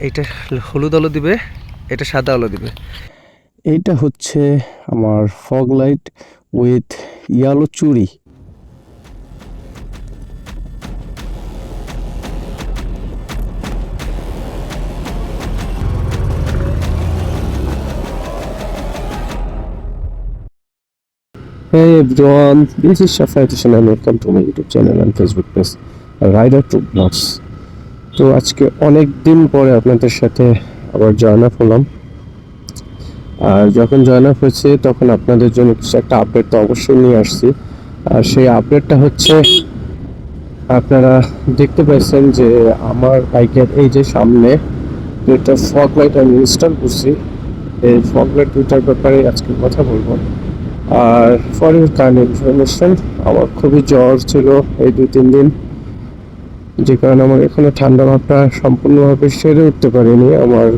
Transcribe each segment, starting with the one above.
এইটা হলুদ আলো দিবে, এটা সাদা আলো দিবে। এইটা হচ্ছে আমার ফগ লাইট উইথ ইয়ালো চুড়ি। Hey everyone, this is fzsv2 and welcome to my YouTube channel and Facebook page Rider to Vlogs. তো আজকে অনেক দিন পরে আপনাদের সাথে আবার জয়েন আপ হলাম। আর যখন জয়েন আপ হয়েছে তখন আপনাদের জন্য কিছু একটা আপডেট তো অবশ্যই নিয়ে আসছি। আর সেই আপডেটটা হচ্ছে, আপনারা দেখতে পাচ্ছেন যে আমার বাইকের এই যে সামনে দুইটা ফগ লাইট আমি ইনস্টল করছি। এই ফগ লাইট দুইটার ব্যাপারে আজকে কথা বলবো। আর ফর ইউর কাইন্ড ইনফরমেশন, আমার খুবই জ্বর ছিল এই 2-3 দিন, যে কারণে আমার এখনো ঠান্ডা ভাবটা সম্পূর্ণভাবে সেরে উঠতে পারিনি। আমার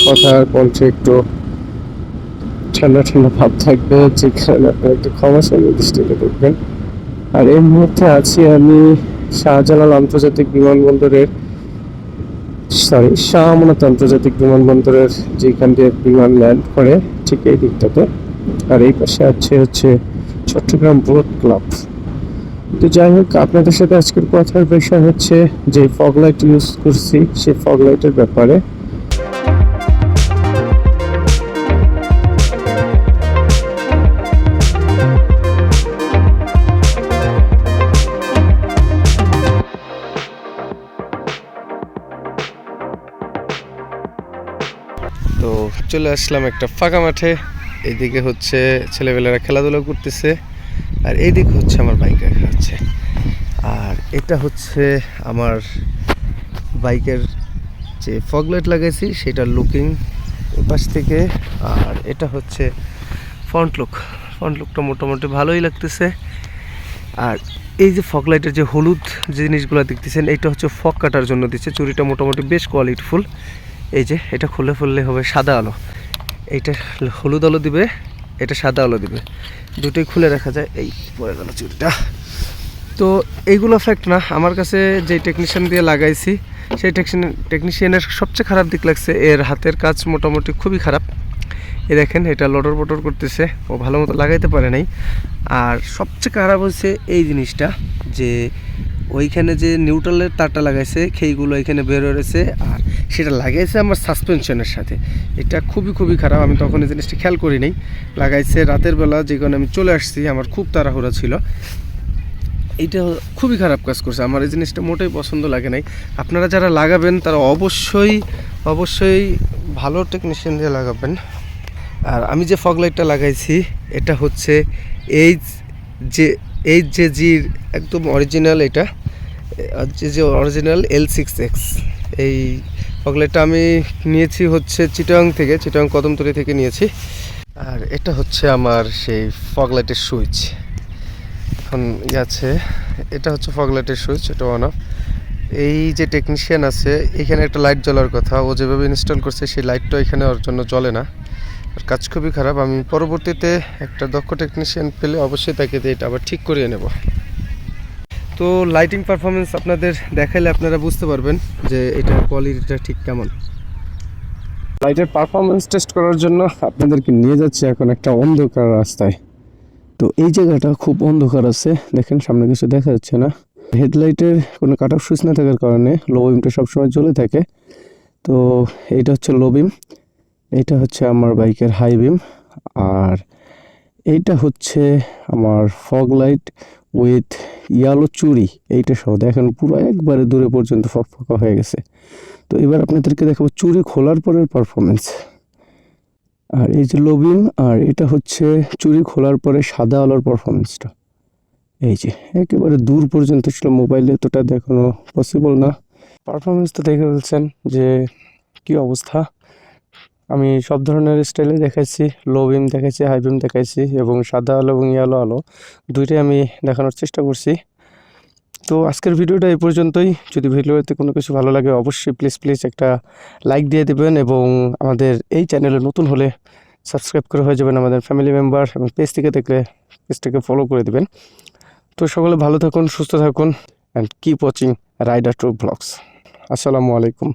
কথার কণ্ঠে একটু ঠান্ডা ঠান্ডা ভাব থাকবে, যে কারণে আপনারা একটু ক্ষমাশীল দৃষ্টিতে দেখবেন। আর এই মুহূর্তে আছি আমি শাহজালাল আন্তর্জাতিক বিমানবন্দরের শাহ আমানত আন্তর্জাতিক বিমানবন্দরের যেখান দিয়ে বিমান ল্যান্ড করে ঠিক এই দিকটাতে। আর এই পাশে হচ্ছে চট্টগ্রাম বোট ক্লাব। তো যাই হোক, আপনাদের সাথে আজকের কথার বিষয় হচ্ছে যে ফগ লাইট ইউজ করছি সেই ফগ লাইটের ব্যাপারে। তো চলে আসলাম একটা ফাঁকা মাঠে। এইদিকে হচ্ছে ছেলেবেলারা খেলাধুলা করতেছে, আর এইদিকে হচ্ছে আমার বাইক রাখা হচ্ছে। আর এটা হচ্ছে আমার বাইকের যে ফগ লাইট লাগাইছি সেটা লুকিং পাশ থেকে। আর এটা হচ্ছে ফ্রন্ট লুকটা মোটামুটি ভালোই লাগতেছে। আর এই যে ফগ লাইটের যে হলুদ জিনিসগুলো দেখতেছেন, এইটা হচ্ছে ফগ কাটার জন্য দিচ্ছে। চুরিটা মোটামুটি বেশ কোয়ালিটিফুল। এই যে এটা খুলে ফেললে হবে সাদা আলো, এইটা হলুদ আলো দিবে, এটা সাদা আলো দিবে, দুটোই খুলে রাখা যায়। এই পড়ে গেল চুরিটা। তো এইগুলো ফ্যাক্ট না, আমার কাছে যে টেকনিশিয়ান দিয়ে লাগাইছি সেই টেকনিশিয়ানের সবচেয়ে খারাপ দিক লাগছে এর হাতের কাজ মোটামুটি খুবই খারাপ। এ দেখেন এটা লটর পটর করতেছে, ও ভালো মতো লাগাইতে পারে নাই। আর সবচেয়ে খারাপ হচ্ছে এই জিনিসটা, যে ওইখানে যে নিউট্রালের তারটা লাগাইছে সেইগুলো এখানে বের হয়েছে, আর সেটা লাগাইছে আমার সাসপেনশনের সাথে। এটা খুবই খারাপ। আমি তখন এই জিনিসটা খেয়াল করি নাই, লাগাইছে রাতের বেলা, যে কারণে আমি চলে আসছি, আমার খুব তাড়াহুড়া ছিল। এইটা খুবই খারাপ কাজ করছে, আমার এই জিনিসটা মোটেই পছন্দ লাগে নাই। আপনারা যারা লাগাবেন তারা অবশ্যই ভালো টেকনিশিয়ান দিয়ে লাগাবেন। আর আমি যে ফগ লাইটটা লাগাইছি এটা হচ্ছে জির একদম অরিজিনাল, এটা যে অরিজিনাল L6X। এই ফগ লাইটটা আমি নিয়েছি হচ্ছে চিটাগাং কদমতলী থেকে নিয়েছি। আর এটা হচ্ছে আমার সেই ফগ লাইটের সুইচ। এখন আছে, এটা হচ্ছে ফগ লাইটের সুইচ, এটা অন অফ। এই যে টেকনিশিয়ান আছে, এখানে একটা লাইট জ্বলার কথা, ও যেভাবে ইনস্টল করছে সেই লাইটটা এখানে ওর জন্য জ্বলে না। আর কাজ খুবই খারাপ। আমি পরবর্তীতে একটা দক্ষ টেকনিশিয়ান পেলে অবশ্যই তাকে দিয়ে এটা আবার ঠিক করিয়ে নেব। তো লাইটিং পারফরমেন্স আপনাদের দেখাইলে আপনারা বুঝতে পারবেন যে এটার কোয়ালিটিটা ঠিক কেমন। লাইটের পারফরমেন্স টেস্ট করার জন্য আপনাদেরকে নিয়ে যাচ্ছে এখন একটা অন্ধকার রাস্তায়। তো এই জায়গাটা খুব অন্ধকার আছে, দেখেন সামনে কিছু দেখা যাচ্ছে না। হেডলাইটের কোনো কাট অফ সুইচ না থাকার কারণে লো বিমটা সবসময় জ্বলে থাকে। তো এইটা হচ্ছে লো বিম, এইটা হচ্ছে আমার বাইকের হাই বিম, আর এইটা হচ্ছে আমার ফগ লাইট উইথ ইয়ালো চুড়ি। এইটা সহ দেখেন পুরো একবারে দূরে পর্যন্ত ফকফকা হয়ে গেছে। তো এবার আপনাদেরকে দেখাবো চুড়ি খোলার পরের পারফরমেন্স। আর এই যে লোবিন, আর এটা হচ্ছে চুড়ি খোলার পরে সাদা আলোর পারফরমেন্সটা। এই যে একেবারে দূর পর্যন্ত ছিল, মোবাইলে এতটা দেখানো পসিবল না। পারফরমেন্স তো দেখে ফেলছেন যে কি অবস্থা। আমি সব ধরনের স্টাইলে দেখাইছি, লো বিম দেখাইছি, হাই বিম দেখাইছি, এবং সাদা আলো এবং ইয়ালো আলো দুইটাই আমি দেখানোর চেষ্টা করছি। তো আজকের ভিডিওটা এই পর্যন্তই। যদি ভিডিওতে কোনো কিছু ভালো লাগে অবশ্যই প্লিজ একটা লাইক দিয়ে দেবেন, এবং আমাদের এই চ্যানেলে নতুন হলে সাবস্ক্রাইব করে হয়ে যাবেন আমাদের ফ্যামিলি মেম্বার, এবং পেজ থেকে দেখলে পেজটাকে ফলো করে দেবেন। তো সকলে ভালো থাকুন, সুস্থ থাকুন, and keep watching rider to blogs. আসসালামু আলাইকুম।